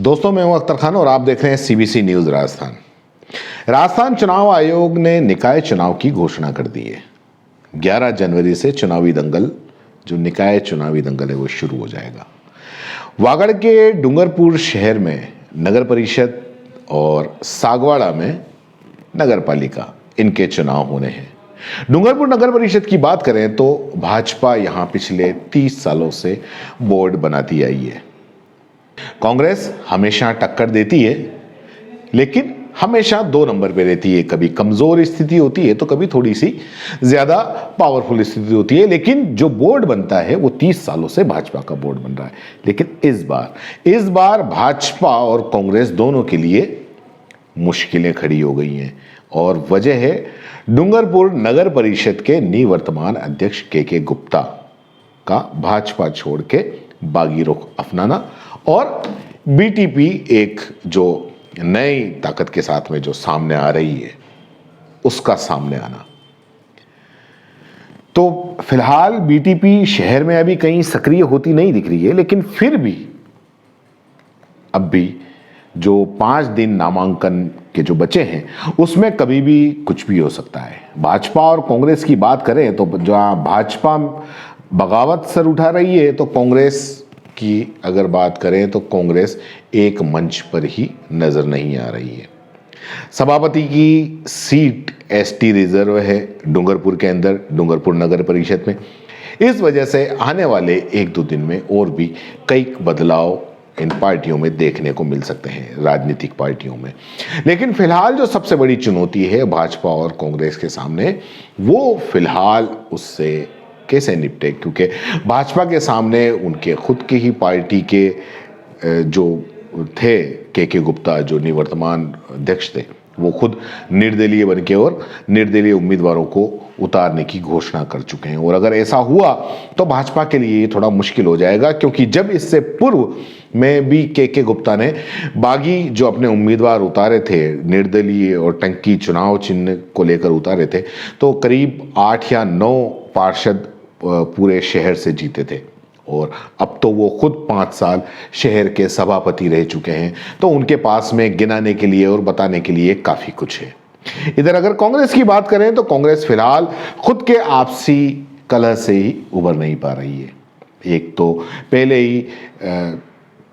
दोस्तों, मैं हूं अख्तर खान और आप देख रहे हैं सीबीसी न्यूज राजस्थान। राजस्थान चुनाव आयोग ने निकाय चुनाव की घोषणा कर दी है। 11 जनवरी से चुनावी दंगल, जो निकाय चुनावी दंगल है, वो शुरू हो जाएगा। वागड़ के डूंगरपुर शहर में नगर परिषद और सागवाड़ा में नगर पालिका, इनके चुनाव होने हैं। डूंगरपुर नगर परिषद की बात करें तो भाजपा यहां पिछले 30 सालों से बोर्ड बनाती आई है। कांग्रेस हमेशा टक्कर देती है, लेकिन हमेशा 2 नंबर पे रहती है। कभी कमजोर स्थिति होती है तो कभी थोड़ी सी ज्यादा पावरफुल स्थिति होती है, लेकिन जो बोर्ड बनता है वो 30 सालों से भाजपा का बोर्ड बन रहा है। लेकिन इस बार भाजपा और कांग्रेस दोनों के लिए मुश्किलें खड़ी हो गई हैं और वजह है डूंगरपुर नगर परिषद के निवर्तमान अध्यक्ष के गुप्ता का भाजपा छोड़ के बागी रुख अपनाना और बीटीपी एक जो नई ताकत के साथ में जो सामने आ रही है, उसका सामने आना। तो फिलहाल बीटीपी शहर में अभी कहीं सक्रिय होती नहीं दिख रही है, लेकिन फिर भी अब भी जो 5 दिन नामांकन के जो बचे हैं उसमें कभी भी कुछ भी हो सकता है। भाजपा और कांग्रेस की बात करें तो जहां भाजपा बगावत सर उठा रही है, तो कांग्रेस की अगर बात करें तो कांग्रेस एक मंच पर ही नजर नहीं आ रही है। सभापति की सीट एसटी रिजर्व है डूंगरपुर के अंदर, डूंगरपुर नगर परिषद में। इस वजह से आने वाले 1-2 दिन में और भी कई बदलाव इन पार्टियों में देखने को मिल सकते हैं, राजनीतिक पार्टियों में। लेकिन फिलहाल जो सबसे बड़ी चुनौती है भाजपा और कांग्रेस के सामने, वो फिलहाल उससे कैसे निपटे, क्योंकि भाजपा के सामने उनके खुद की ही पार्टी के जो थे के गुप्ता, जो निवर्तमान अध्यक्ष थे, वो खुद निर्दलीय बन के और निर्दलीय उम्मीदवारों को उतारने की घोषणा कर चुके हैं। और अगर ऐसा हुआ तो भाजपा के लिए थोड़ा मुश्किल हो जाएगा, क्योंकि जब इससे पूर्व में भी के गुप्ता ने बागी जो अपने उम्मीदवार उतारे थे, निर्दलीय और टंकी चुनाव चिन्ह को लेकर उतारे थे, तो करीब 8 या 9 पार्षद पूरे शहर से जीते थे। और अब तो वो खुद 5 साल शहर के सभापति रह चुके हैं, तो उनके पास में गिनाने के लिए और बताने के लिए काफी कुछ है। इधर अगर कांग्रेस की बात करें तो कांग्रेस फिलहाल खुद के आपसी कलह से ही उबर नहीं पा रही है। एक तो पहले ही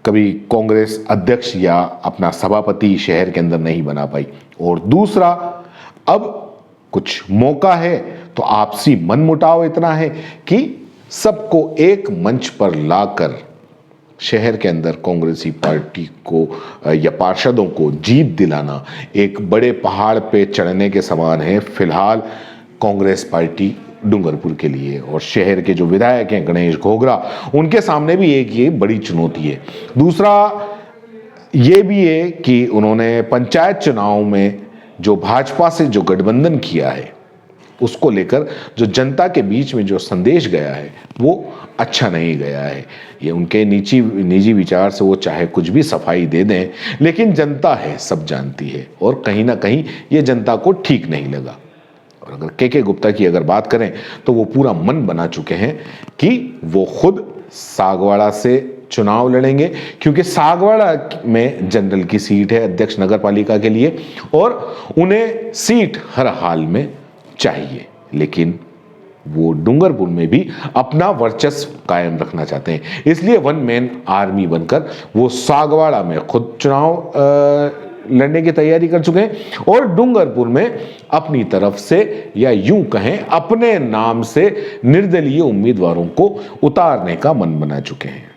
कभी कांग्रेस अध्यक्ष या अपना सभापति शहर के अंदर नहीं बना पाई, और दूसरा अब कुछ मौका है तो आपसी मनमुटाव इतना है कि सबको एक मंच पर लाकर शहर के अंदर कांग्रेसी पार्टी को या पार्षदों को जीत दिलाना एक बड़े पहाड़ पे चढ़ने के समान है फिलहाल कांग्रेस पार्टी डूंगरपुर के लिए। और शहर के जो विधायक हैं गणेश घोगरा, उनके सामने भी एक ये बड़ी चुनौती है। दूसरा ये भी है कि उन्होंने पंचायत चुनाव में जो भाजपा से जो गठबंधन किया है, उसको लेकर जो जनता के बीच में जो संदेश गया है वो अच्छा नहीं गया है। ये उनके निजी विचार से वो चाहे कुछ भी सफाई दे दें, लेकिन जनता है, सब जानती है, और कहीं ना कहीं ये जनता को ठीक नहीं लगा। और अगर के गुप्ता की अगर बात करें तो वो पूरा मन बना चुके हैं कि वो खुद सागवाड़ा से चुनाव लड़ेंगे, क्योंकि सागवाड़ा में जनरल की सीट है अध्यक्ष नगर पालिका के लिए, और उन्हें सीट हर हाल में चाहिए। लेकिन वो डूंगरपुर में भी अपना वर्चस्व कायम रखना चाहते हैं, इसलिए 1 मैन आर्मी बनकर वो सागवाड़ा में खुद चुनाव लड़ने की तैयारी कर चुके हैं, और डूंगरपुर में अपनी तरफ से या यूं कहें अपने नाम से निर्दलीय उम्मीदवारों को उतारने का मन बना चुके हैं।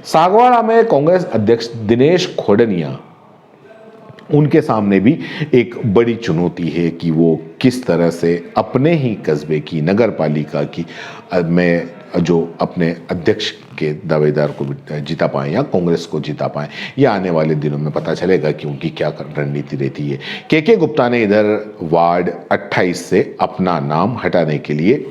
सागवाड़ा में कांग्रेस अध्यक्ष दिनेश खोडनिया, उनके सामने भी एक बड़ी चुनौती है कि वो किस तरह से अपने ही कस्बे की नगर पालिका की में जो अपने अध्यक्ष के दावेदार को जिता पाएं या कांग्रेस को जिता पाएं। यह आने वाले दिनों में पता चलेगा कि उनकी क्या रणनीति रहती है। के गुप्ता ने इधर वार्ड 28 से अपना नाम हटाने के लिए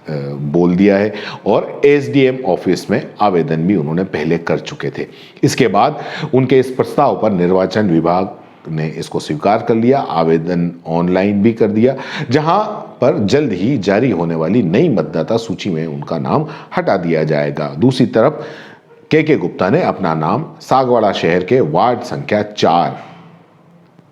बोल दिया है, और एसडीएम ऑफिस में आवेदन भी उन्होंने पहले कर चुके थे। इसके बाद उनके इस प्रस्ताव पर निर्वाचन विभाग ने इसको स्वीकार कर लिया, आवेदन ऑनलाइन भी कर दिया, जहां पर जल्द ही जारी होने वाली नई मतदाता सूची में उनका नाम हटा दिया जाएगा। दूसरी तरफ के गुप्ता ने अपना नाम सागवाड़ा शहर के वार्ड संख्या 4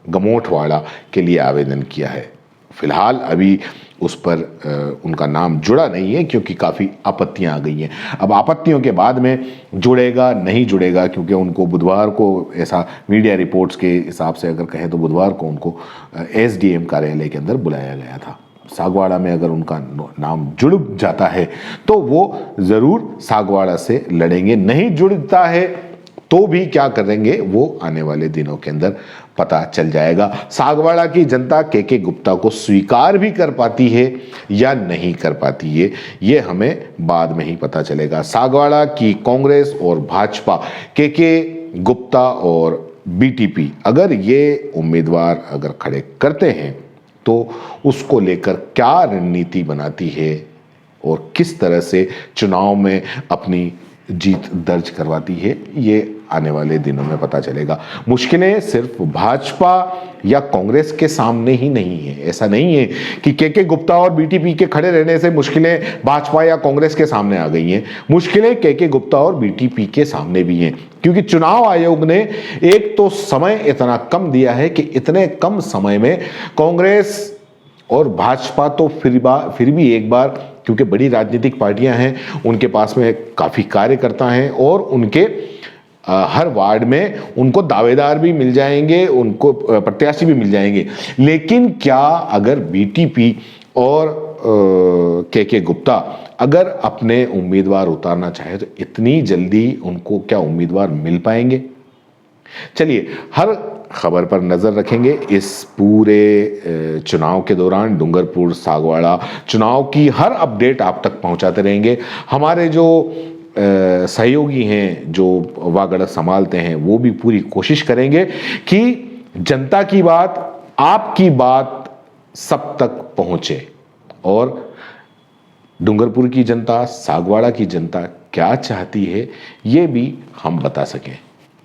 गमोटवाड़ा के लिए आवेदन किया है। फिलहाल अभी उस पर उनका नाम जुड़ा नहीं है क्योंकि काफ़ी आपत्तियां आ गई हैं। अब आपत्तियों के बाद में जुड़ेगा नहीं जुड़ेगा, क्योंकि उनको बुधवार को, ऐसा मीडिया रिपोर्ट्स के हिसाब से अगर कहें तो बुधवार को उनको एसडीएम कार्यालय के अंदर बुलाया गया था। सागवाड़ा में अगर उनका नाम जुड़ जाता है तो वो ज़रूर सागवाड़ा से लड़ेंगे, नहीं जुड़ता है तो भी क्या करेंगे वो आने वाले दिनों के अंदर पता चल जाएगा। सागवाड़ा की जनता के गुप्ता को स्वीकार भी कर पाती है या नहीं कर पाती है, ये हमें बाद में ही पता चलेगा। सागवाड़ा की कांग्रेस और भाजपा के गुप्ता और बीटीपी अगर ये उम्मीदवार अगर खड़े करते हैं तो उसको लेकर क्या रणनीति बनाती है और किस तरह से चुनाव में अपनी जीत दर्ज करवाती है, ये आने वाले दिनों में पता चलेगा। मुश्किलें सिर्फ भाजपा या कांग्रेस के सामने ही नहीं है। ऐसा नहीं है कि के गुप्ता और बीटीपी के खड़े रहने से मुश्किलें भाजपा या कांग्रेस के सामने आ गई हैं। मुश्किलें के गुप्ता और बीटीपी के सामने भी हैं, क्योंकि चुनाव आयोग ने एक तो समय इतना कम दिया है कि इतने कम समय में कांग्रेस और भाजपा तो फिर भी एक बार, क्योंकि बड़ी राजनीतिक पार्टियां हैं, उनके पास में काफ़ी कार्यकर्ता हैं और उनके हर वार्ड में उनको दावेदार भी मिल जाएंगे, उनको प्रत्याशी भी मिल जाएंगे। लेकिन क्या अगर बीटीपी और के गुप्ता अगर अपने उम्मीदवार उतारना चाहे तो इतनी जल्दी उनको क्या उम्मीदवार मिल पाएंगे? चलिए, हर खबर पर नज़र रखेंगे। इस पूरे चुनाव के दौरान डूंगरपुर सागवाड़ा चुनाव की हर अपडेट आप तक पहुंचाते रहेंगे। हमारे जो सहयोगी हैं जो वागड़ संभालते हैं वो भी पूरी कोशिश करेंगे कि जनता की बात, आपकी बात सब तक पहुंचे और डूंगरपुर की जनता, सागवाड़ा की जनता क्या चाहती है ये भी हम बता सकें।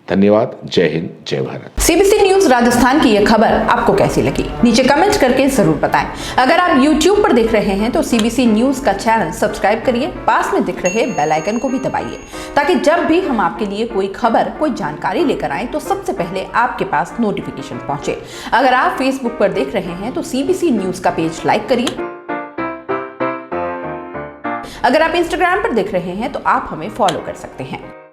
धन्यवाद। जय हिंद, जय भारत। सीबीसी न्यूज राजस्थान की यह खबर आपको कैसी लगी, नीचे कमेंट करके जरूर बताएं। अगर आप YouTube पर देख रहे हैं तो सीबीसी न्यूज का चैनल सब्सक्राइब करिए, पास में दिख रहे बेल आइकन को भी दबाइए, ताकि जब भी हम आपके लिए कोई खबर, कोई जानकारी लेकर आए तो सबसे पहले आपके पास नोटिफिकेशन पहुंचे। अगर आप Facebook पर देख रहे हैं तो सीबीसी न्यूज का पेज लाइक करिए। अगर आप Instagram पर देख रहे हैं तो आप हमें फॉलो कर सकते हैं।